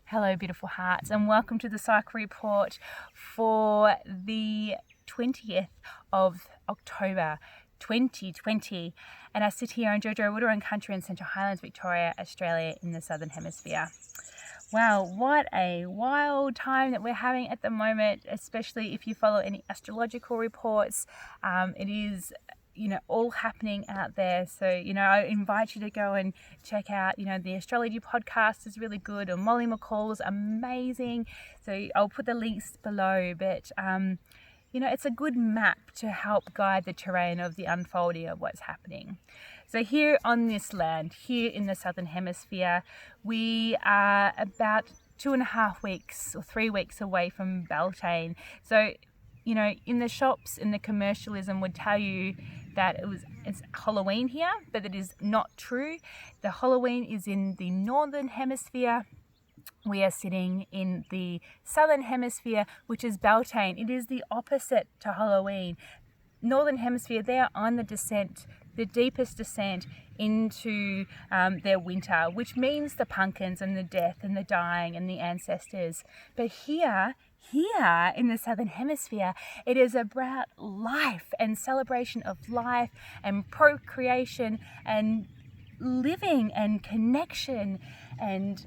Hello, beautiful hearts, and welcome to the Cycle Report for the 20th of October 2020. And I sit here in Jojo Wurrung Country in Central Highlands, Victoria, Australia, in the Southern Hemisphere. Wow, what a wild time that we're having at the moment, especially if you follow any astrological reports. It is all happening out there. So, I invite you to go and check out, the Astrology Podcast is really good, or Molly McCord's amazing. So I'll put the links below, but, it's a good map to help guide the terrain of the unfolding of what's happening. So here on this land, here in the Southern Hemisphere, we are about 2.5 weeks or 3 weeks away from Beltane. So, in the shops, in the commercialism would tell you that it's Halloween here, but it is not true. The Halloween is in the Northern Hemisphere. We are sitting in the Southern Hemisphere, which is Beltane. It is the opposite to Halloween. Northern Hemisphere, they are on the descent, the deepest descent into their winter, which means the pumpkins and the death and the dying and the ancestors. But here in the Southern Hemisphere, it is about life and celebration of life and procreation and living and connection, and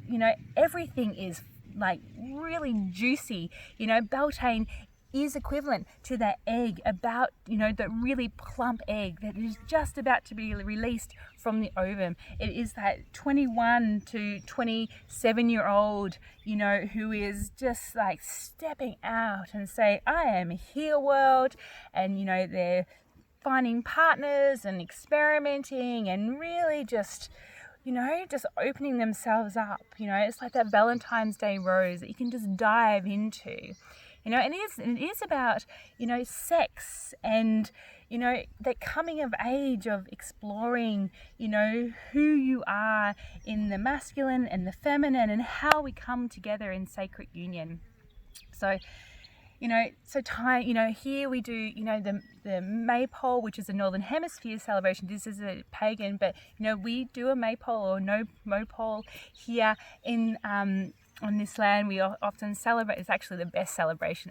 everything is like really juicy. Beltane is equivalent to that egg, about the really plump egg that is just about to be released from the ovum. It is that 21 to 27 year old who is just like stepping out and saying, I am here, world. And they're finding partners and experimenting and really just opening themselves up. It's like that Valentine's Day rose that you can just dive into. And it is about, sex and, that coming of age of exploring, who you are in the masculine and the feminine, and how we come together in sacred union. So, here we do, the Maypole, which is a Northern Hemisphere celebration. This is a pagan, but, we do a Maypole or no Mopole here in, on this land. We often celebrate, it's actually the best celebration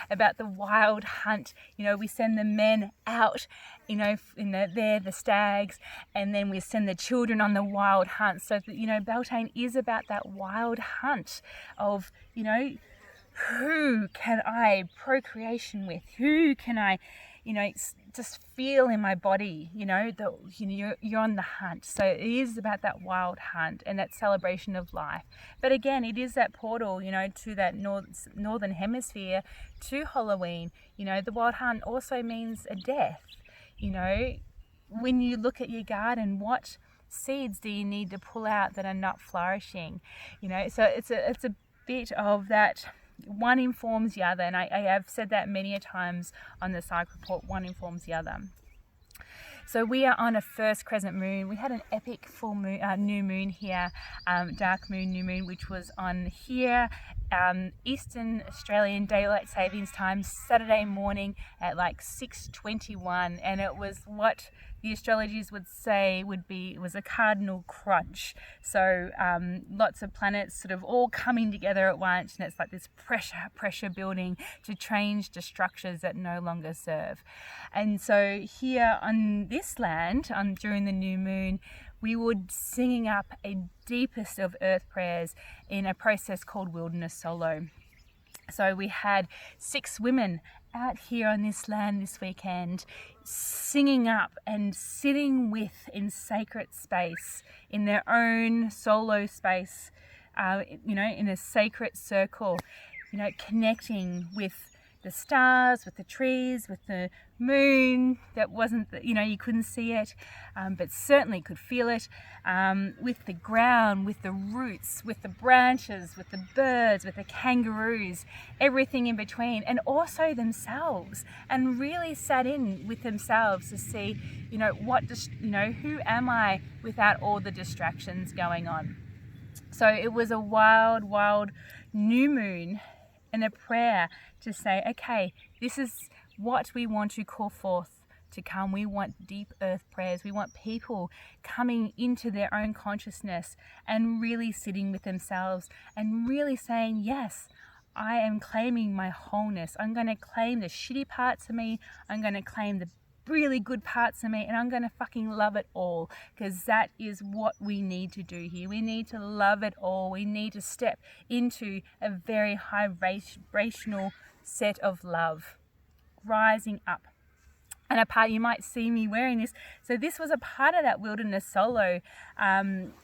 about the wild hunt. We send the men out, they're the stags, and then we send the children on the wild hunt. So, Beltane is about that wild hunt of, who can I procreation with? Who can I, just feel in my body, you're on the hunt. So it is about that wild hunt and that celebration of life. But again, it is that portal, to that Northern Hemisphere, to Halloween. The wild hunt also means a death. When you look at your garden, what seeds do you need to pull out that are not flourishing? So it's a bit of that. One informs the other, and I have said that many a times on the Cycle Report. One informs the other. So we are on a first crescent moon. We had an epic full moon, new moon here, dark moon, new moon, which was on here, Eastern Australian Daylight Savings Time, Saturday morning at like 6:21, and it was what the astrologers would say was a cardinal crunch. So lots of planets sort of all coming together at once, and it's like this pressure building to change the structures that no longer serve. And so here on this land, during the new moon, we would singing up a deepest of earth prayers in a process called Wilderness Solo. So we had 6 women out here on this land this weekend, singing up and sitting with in sacred space, in their own solo space, in a sacred circle, connecting with the stars, with the trees, with the moon that wasn't, you couldn't see it, but certainly could feel it, with the ground, with the roots, with the branches, with the birds, with the kangaroos, everything in between, and also themselves, and really sat in with themselves to see, who am I without all the distractions going on. So it was a wild, wild new moon and a prayer to say, okay, this is what we want to call forth to come. We want deep earth prayers. We want people coming into their own consciousness and really sitting with themselves and really saying, yes, I am claiming my wholeness. I'm going to claim the shitty parts of me. I'm going to claim the really good parts of me, and I'm going to fucking love it all, because that is what we need to do here. We need to love it all. We need to step into a very high vibrational set of love, rising up. And a part, you might see me wearing this. So this was a part of that wilderness solo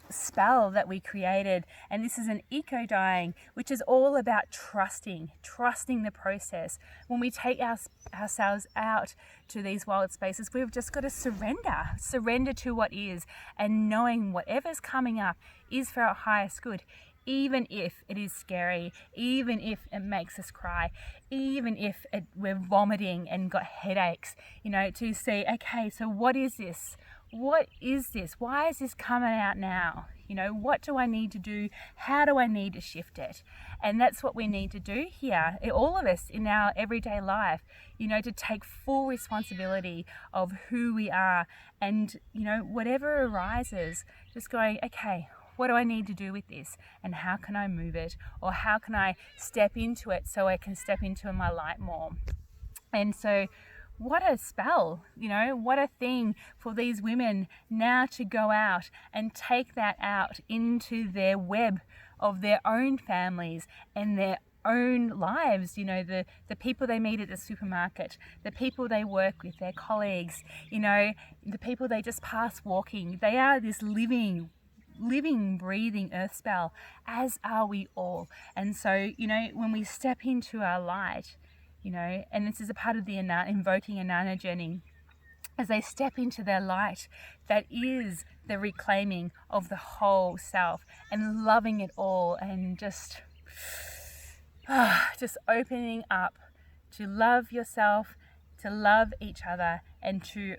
spell that we created. And this is an eco dyeing, which is all about trusting the process. When we take ourselves out to these wild spaces, we've just got to surrender to what is, and knowing whatever's coming up is for our highest good. Even if it is scary, even if it makes us cry, even if we're vomiting and got headaches, to say, okay, so what is this? What is this? Why is this coming out now? What do I need to do? How do I need to shift it? And that's what we need to do here, all of us in our everyday life, to take full responsibility of who we are. And, whatever arises, just going, okay, what do I need to do with this, and how can I move it, or how can I step into it so I can step into my light more? And so what a spell, what a thing for these women now to go out and take that out into their web of their own families and their own lives, the people they meet at the supermarket, the people they work with, their colleagues, the people they just pass walking. They are this living, breathing earth spell, as are we all. And so, when we step into our light, and this is a part of the invoking Anana journey, as they step into their light, that is the reclaiming of the whole self and loving it all, and just opening up to love yourself, to love each other, and to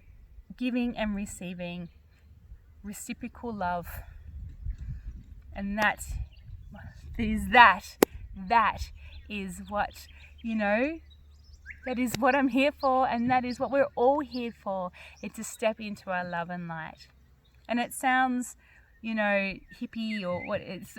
giving and receiving reciprocal love. And that is what, that is what I'm here for, and that is what we're all here for. It's to step into our love and light. And it sounds, hippie or what it's,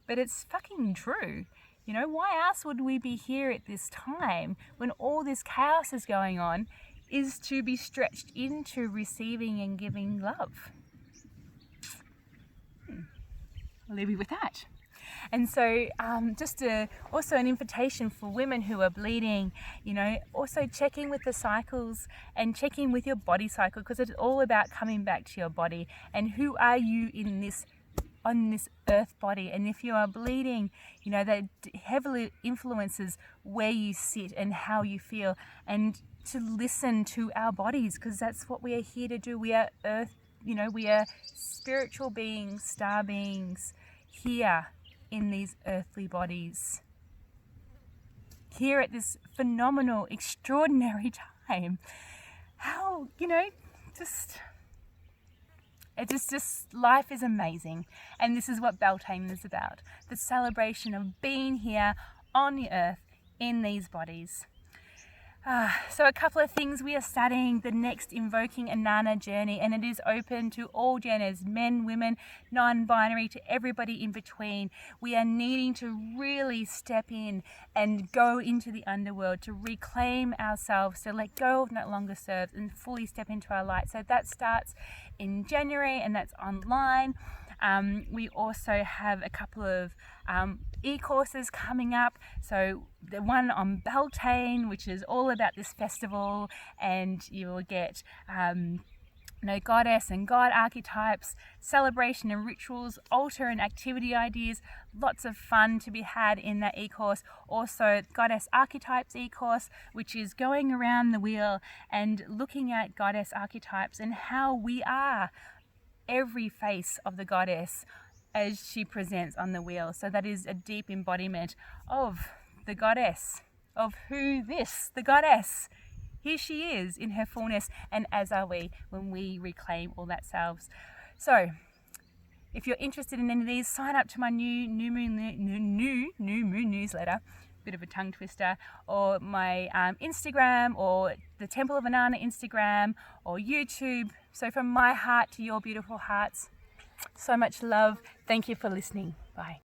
but it's fucking true. Why else would we be here at this time when all this chaos is going on, is to be stretched into receiving and giving love. I'll leave you with that. And so also an invitation for women who are bleeding, also checking with the cycles and checking with your body cycle, because it's all about coming back to your body and who are you on this earth body. And if you are bleeding, that heavily influences where you sit and how you feel, and to listen to our bodies, because that's what we are here to do. We are earth, we are spiritual beings, star beings, here in these earthly bodies, here at this phenomenal, extraordinary time. How, just life is amazing. And this is what Beltane is about, the celebration of being here on the earth in these bodies. So a couple of things. We are studying the next Invoking Anana journey, and it is open to all genders, men, women, non-binary, to everybody in between. We are needing to really step in and go into the underworld, to reclaim ourselves, to let go of not longer serves and fully step into our light. So that starts in January, and that's online. We also have a couple of e-courses coming up. So the one on Beltane, which is all about this festival, and you will get goddess and god archetypes, celebration and rituals, altar and activity ideas, lots of fun to be had in that e-course. Also goddess archetypes e-course, which is going around the wheel and looking at goddess archetypes and how we are every face of the goddess as she presents on the wheel. So that is a deep embodiment of the goddess, of the goddess. Here she is in her fullness, and as are we when we reclaim all that selves. So if you're interested in any of these, sign up to my new moon newsletter. bit of a tongue twister, or my Instagram, or the Temple of Inanna Instagram, or YouTube. So from my heart to your beautiful hearts, so much love. Thank you for listening. Bye.